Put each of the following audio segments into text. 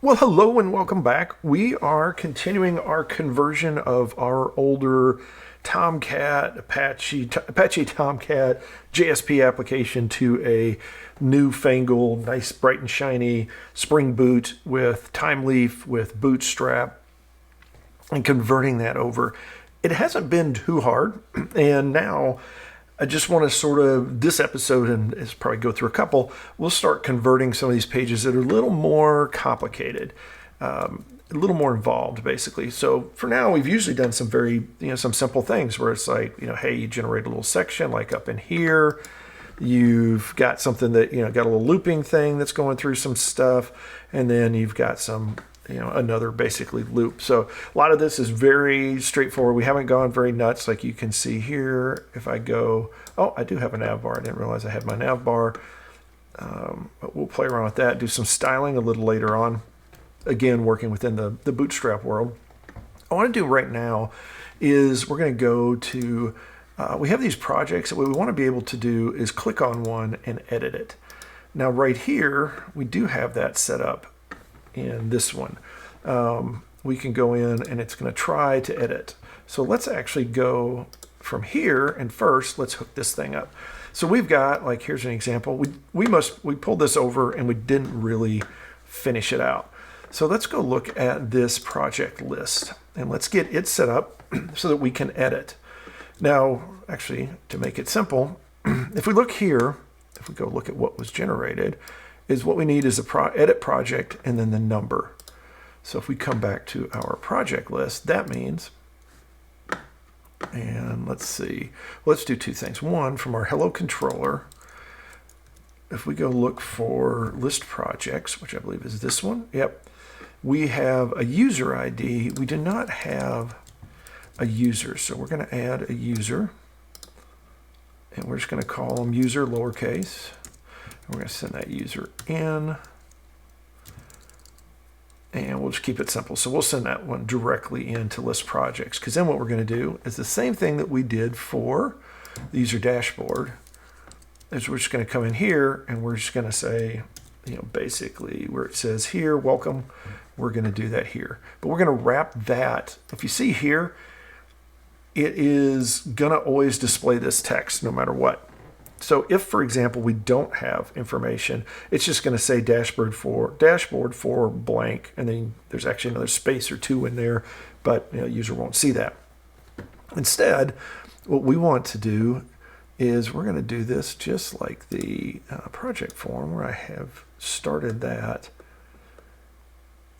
Well, hello and welcome back. We are continuing our conversion of our older Tomcat, Apache Tomcat JSP application to a newfangled, nice, bright and shiny Spring Boot with Thymeleaf, with Bootstrap, and converting that over. It hasn't been too hard, and now I just want to sort of, this episode, and it's probably go through a couple, we'll start converting some of these pages that are a little more complicated, a little more involved, basically. So for now, we've usually done some some simple things where it's like, hey, you generate a little section, like up in here. You've got something that, got a little looping thing that's going through some stuff. And then you've got some another basically loop. So a lot of this is very straightforward. We haven't gone very nuts, like you can see here. If I go, oh, I do have a nav bar. I didn't realize I had my nav bar. But we'll play around with that, do some styling a little later on. Again, working within the Bootstrap world. What I want to do right now is we're going to go to, we have these projects that what we want to be able to do is click on one and edit it. Now right here, we do have that set up. In this one, we can go in and it's going to try to edit. So let's actually go from here, and first let's hook this thing up. So we've got, like, here's an example. We pulled this over and we didn't really finish it out. So let's go look at this project list and let's get it set up so that we can edit. Now, actually, to make it simple, if we look here, if we go look at what was generated, is what we need is a edit project and then the number. So if we come back to our project list, that means, and let's see, let's do two things. One, from our hello controller, if we go look for list projects, which I believe is this one, yep, we have a user ID. We do not have a user, so we're going to add a user, and we're just going to call them user lowercase. We're going to send that user in, and we'll just keep it simple. So we'll send that one directly into list projects, because then what we're going to do is the same thing that we did for the user dashboard. Is we're just going to come in here and we're just going to say, basically where it says here, welcome, we're going to do that here. But we're going to wrap that. If you see here, it is going to always display this text no matter what. So if, for example, we don't have information, it's just going to say dashboard for blank, and then there's actually another space or two in there, but user won't see that. Instead, what we want to do is we're going to do this just like the project form where I have started that.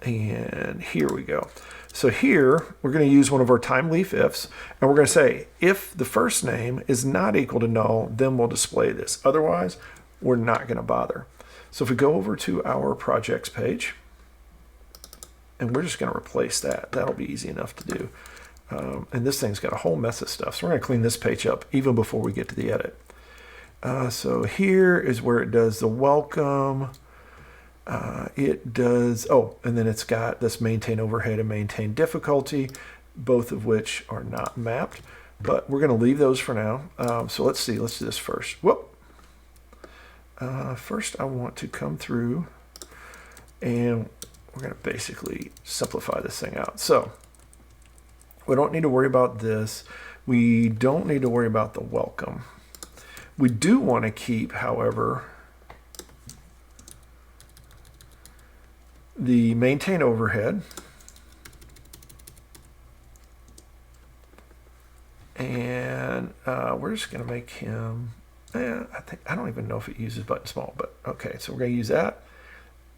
And here we go. So here, we're going to use one of our Thymeleaf ifs, and we're going to say, if the first name is not equal to null, then we'll display this. Otherwise, we're not going to bother. So if we go over to our projects page, and we're just going to replace that. That'll be easy enough to do. And this thing's got a whole mess of stuff. So we're going to clean this page up even before we get to the edit. So here is where it does the welcome. It does, and then it's got this maintain overhead and maintain difficulty, both of which are not mapped, but we're going to leave those for now. So let's see, let's do this first. Whoop. First I want to come through and we're going to basically simplify this thing out. So we don't need to worry about this. We don't need to worry about the welcome. We do want to keep, however, the maintain overhead, and we're just going to make him, I don't even know if it uses button small, but okay, so we're going to use that,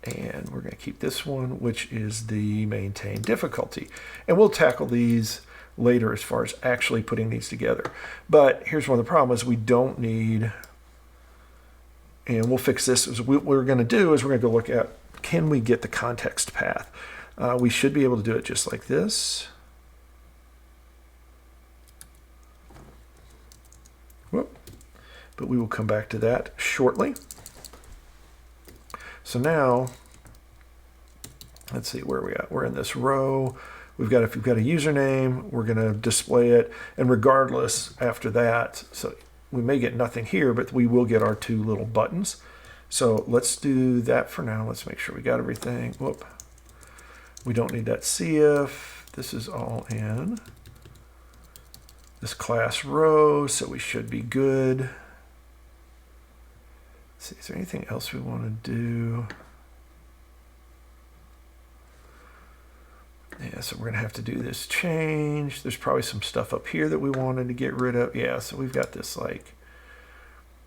and we're going to keep this one, which is the maintain difficulty, and we'll tackle these later as far as actually putting these together. But here's one of the problems: we don't need, and we'll fix this. What we're going to do is we're going to go look at, can we get the context path? We should be able to do it just like this. Whoop. But we will come back to that shortly. So now, let's see where we at. We're in this row. If we've got a username, we're going to display it. And regardless, after that, so we may get nothing here, but we will get our two little buttons. So let's do that for now. Let's make sure we got everything. Whoop. We don't need that CF. This is all in this class row, so we should be good. Let's see, is there anything else we want to do? Yeah, so we're going to have to do this change. There's probably some stuff up here that we wanted to get rid of. Yeah, so we've got this like,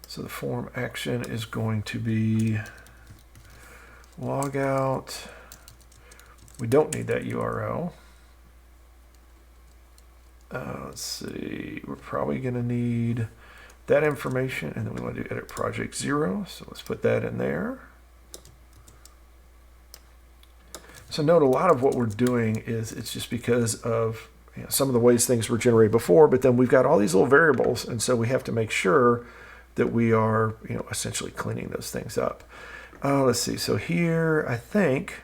so the form action is going to be log out. We don't need that URL. Let's see, we're probably going to need that information, and then we want to do edit project 0. So let's put that in there. So note a lot of what we're doing is it's just because of some of the ways things were generated before, but then we've got all these little variables, and so we have to make sure that we are essentially cleaning those things up. Let's see, so here I think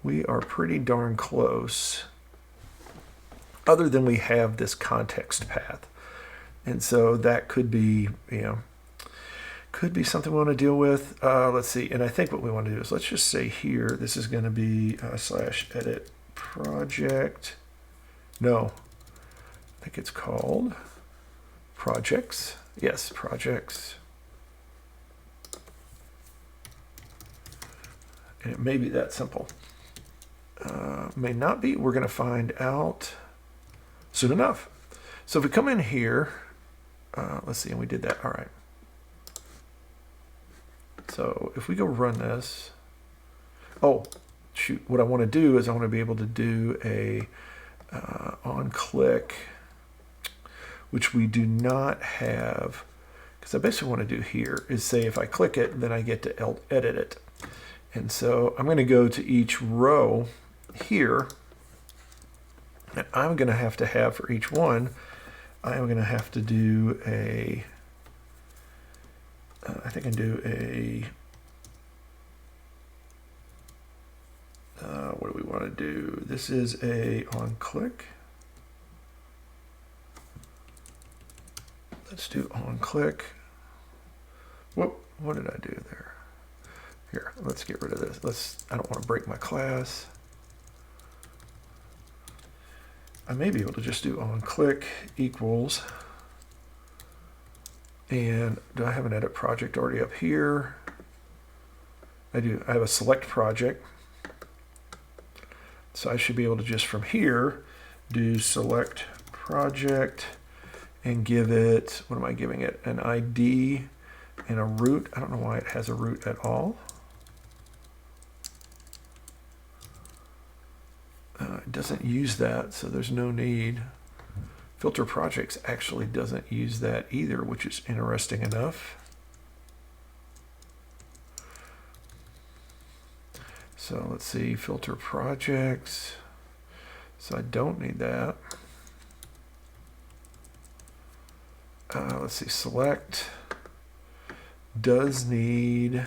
we are pretty darn close, other than we have this context path. And so that could be, could be something we want to deal with. Let's see, and I think what we want to do is, let's just say here, this is going to be /edit project. No, I think it's called projects. Yes, projects. And it may be that simple. May not be. We're going to find out soon enough. So if we come in here, let's see, and we did that. All right. So if we go run this, oh, shoot, what I want to do is I want to be able to do a on click, which we do not have, because I basically want to do here is say if I click it, then I get to edit it. And so I'm going to go to each row here, and I'm going to have for each one, I'm going to have to do a, I think I can do a, what do we want to do? This is a on click. Let's do on click. Whoop, what did I do there? Here, let's get rid of this. I don't want to break my class. I may be able to just do on click equals, and do I have an edit project already up here? I do. I have a select project. So I should be able to just from here do select project and give it, what am I giving it? An ID and a root. I don't know why it has a root at all. It doesn't use that, so there's no need. Filter projects actually doesn't use that either, which is interesting enough. So let's see, filter projects. So I don't need that. Let's see, select does need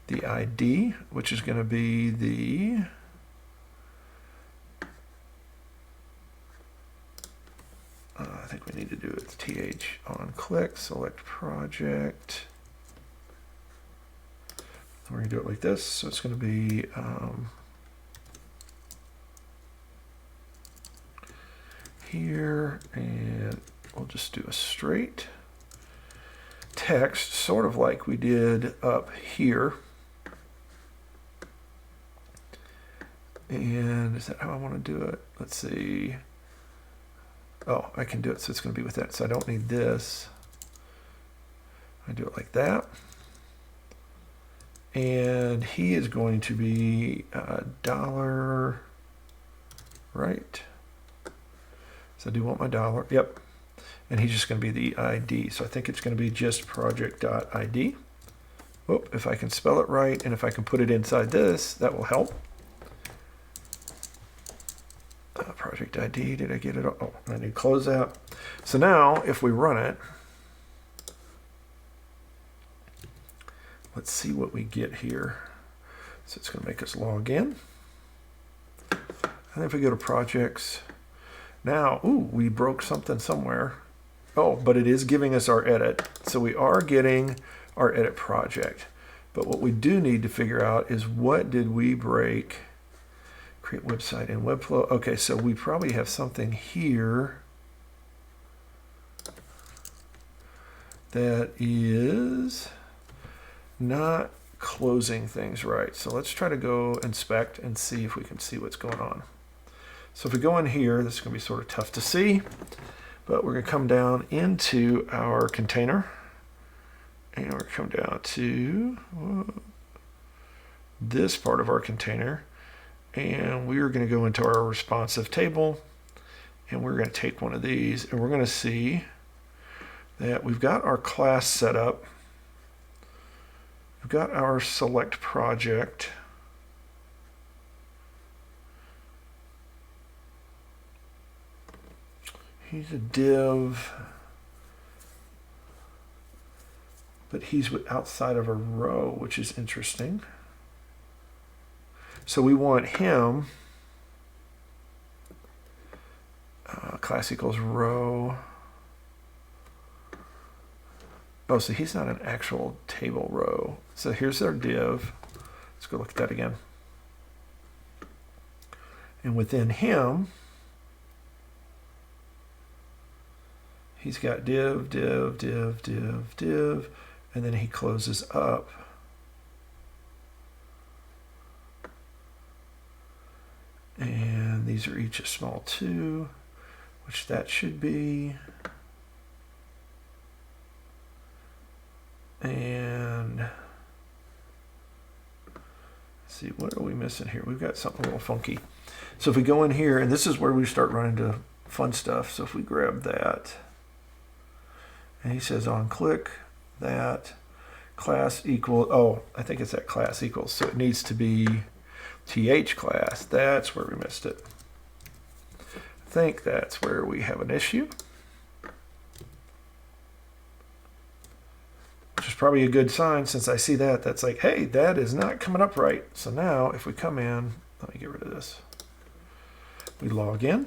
the ID, which is going to be the I think we need to do it th on click, select project. We're going to do it like this. So it's going to be here, and we'll just do a straight text, sort of like we did up here. And is that how I want to do it? Let's see. Oh, I can do it, so it's going to be with that. So I don't need this. I do it like that. And he is going to be $, right? So I do want my $. Yep. And he's just going to be the ID. So I think it's going to be just project.id. Whoop, if I can spell it right, and if I can put it inside this, that will help. Project ID, did I get it? Oh, I need to close that. So now, if we run it, let's see what we get here. So it's going to make us log in. And if we go to projects, now, ooh, we broke something somewhere. Oh, but it is giving us our edit. So we are getting our edit project. But what we do need to figure out is what did we break? Create website and webflow. Okay, so we probably have something here that is not closing things right. So let's try to go inspect and see if we can see what's going on. So if we go in here, this is going to be sort of tough to see, but we're going to come down into our container, and we're going to come down to this part of our container, and we are going to go into our responsive table, and we're going to take one of these, and we're going to see that we've got our class set up. We've got our select project. He's a div, but he's outside of a row, which is interesting. So we want him, class equals row. Oh, so he's not an actual table row. So here's our div. Let's go look at that again. And within him, he's got div, div, div, div, div, and then he closes up. And these are each a small 2, which that should be. And let's see, what are we missing here? We've got something a little funky. So if we go in here, and this is where we start running into fun stuff. So if we grab that, and he says on click that class equals, oh, I think it's that class equals. So it needs to be th class. That's where we missed it. I think that's where we have an issue. Which is probably a good sign, since I see that. That's like, hey, that is not coming up right. So now if we come in, let me get rid of this. We log in.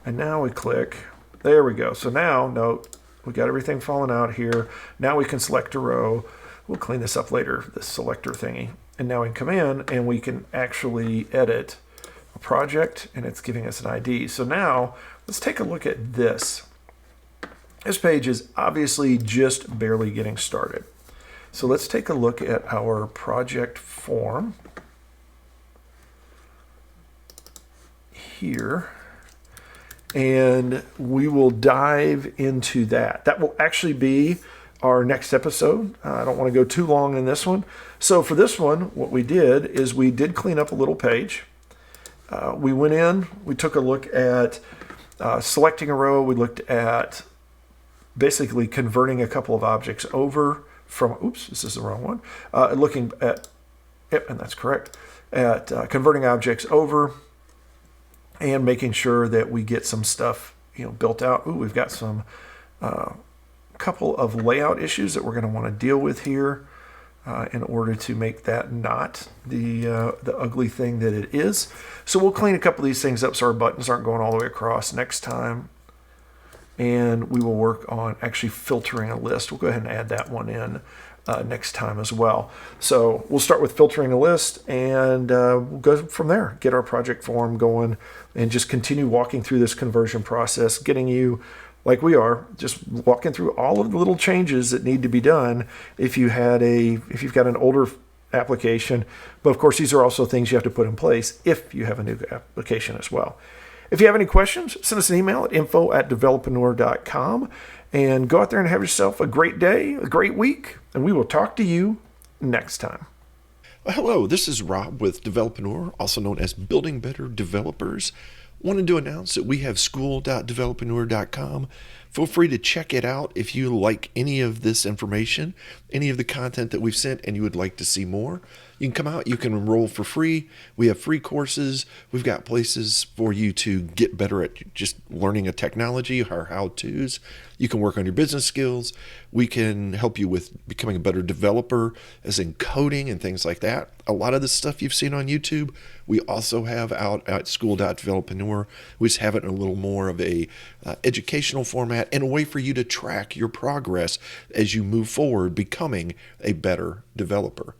And now we click. There we go. So now, note, we got everything falling out here. Now we can select a row. We'll clean this up later, this selector thingy. And now we can come in and we can actually edit a project, and it's giving us an ID. So now let's take a look at this. This page is obviously just barely getting started. So let's take a look at our project form here, and we will dive into that. That will actually be our next episode. I don't want to go too long in this one. So for this one, what we did is we did clean up a little page. We went in, we took a look at selecting a row. We looked at basically converting a couple of objects over from, oops, this is the wrong one. Looking at, yep, and that's correct, at converting objects over and making sure that we get some stuff, built out. Ooh, we've got some couple of layout issues that we're going to want to deal with here in order to make that not the ugly thing that it is. So we'll clean a couple of these things up so our buttons aren't going all the way across next time. And we will work on actually filtering a list. We'll go ahead and add that one in next time as well. So we'll start with filtering a list, and we'll go from there, get our project form going, and just continue walking through this conversion process, getting you, like we are, just walking through all of the little changes that need to be done if you've got an older application. But of course, these are also things you have to put in place if you have a new application as well. If you have any questions, send us an email at info@developreneur.com, and go out there and have yourself a great day, a great week, and we will talk to you next time. Well, hello, this is Rob with Developreneur, also known as Building Better Developers. Wanted to announce that we have school.developreneur.com. Feel free to check it out if you like any of this information, any of the content that we've sent, and you would like to see more. You can come out, you can enroll for free. We have free courses. We've got places for you to get better at just learning a technology, our how-tos. You can work on your business skills. We can help you with becoming a better developer, as in coding and things like that. A lot of the stuff you've seen on YouTube, we also have out at school.developreneur. We just have it in a little more of a educational format, format and a way for you to track your progress as you move forward becoming a better developer.